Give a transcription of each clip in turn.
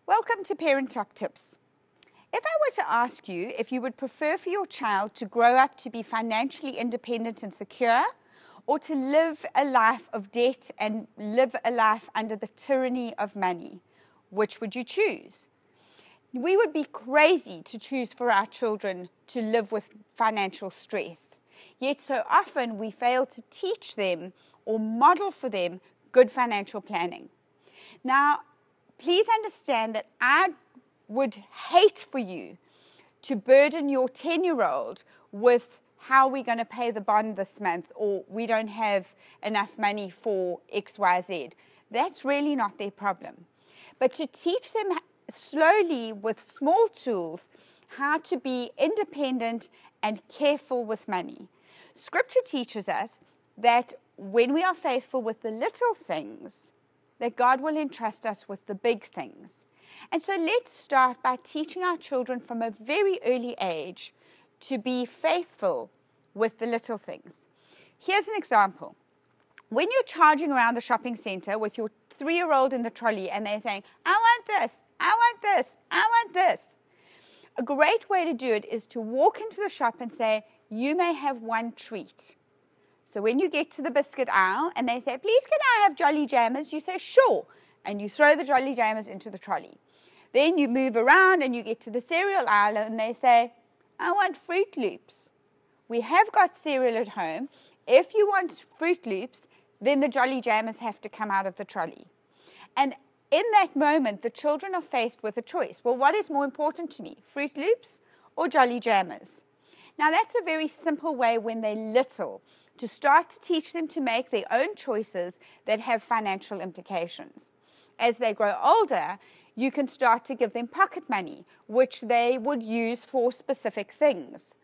Welcome to Parent Talk Tips. If I were to ask you if you would prefer for your child to grow up to be financially independent and secure, or to live a life of debt and live a life under the tyranny of money, which would you choose? We would be crazy to choose for our children to live with financial stress. Yet so often we fail to teach them or model for them good financial planning. Now, please understand that I would hate for you to burden your 10-year-old with how we're going to pay the bond this month, or we don't have enough money for XYZ. That's really not their problem. But to teach them slowly with small tools how to be independent and careful with money. Scripture teaches us that when we are faithful with the little things, that God will entrust us with the big things. And so let's start by teaching our children from a very early age to be faithful with the little things. Here's an example. When you're charging around the shopping center with your 3-year-old in the trolley and they're saying, I want this, I want this, I want this. A great way to do it is to walk into the shop and say, you may have one treat. So when you get to the biscuit aisle and they say, please can I have Jolly Jammers? You say, sure. And you throw the Jolly Jammers into the trolley. Then you move around and you get to the cereal aisle and they say, I want Fruit Loops. We have got cereal at home. If you want Fruit Loops, then the Jolly Jammers have to come out of the trolley. And in that moment, the children are faced with a choice. Well, what is more important to me, Fruit Loops or Jolly Jammers? Now, that's a very simple way when they're little to start to teach them to make their own choices that have financial implications. As they grow older, you can start to give them pocket money, which they would use for specific things.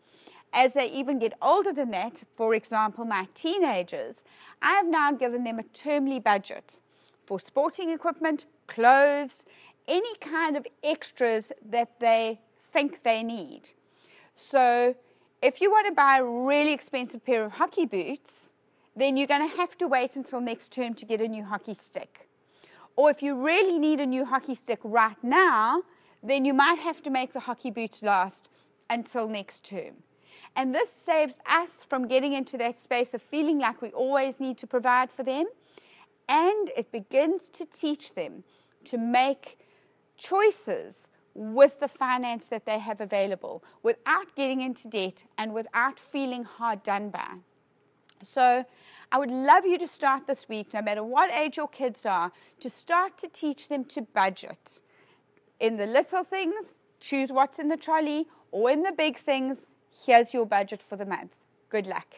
As they even get older than that, for example, my teenagers, I have now given them a termly budget for sporting equipment, clothes, any kind of extras that they think they need. So if you want to buy a really expensive pair of hockey boots, then you're going to have to wait until next term to get a new hockey stick. Or if you really need a new hockey stick right now, then you might have to make the hockey boots last until next term. And this saves us from getting into that space of feeling like we always need to provide for them. And it begins to teach them to make choices with the finance that they have available without getting into debt and without feeling hard done by. So I would love you to start this week, no matter what age your kids are, to start to teach them to budget. In the little things, choose what's in the trolley, or in the big things, here's your budget for the month. Good luck.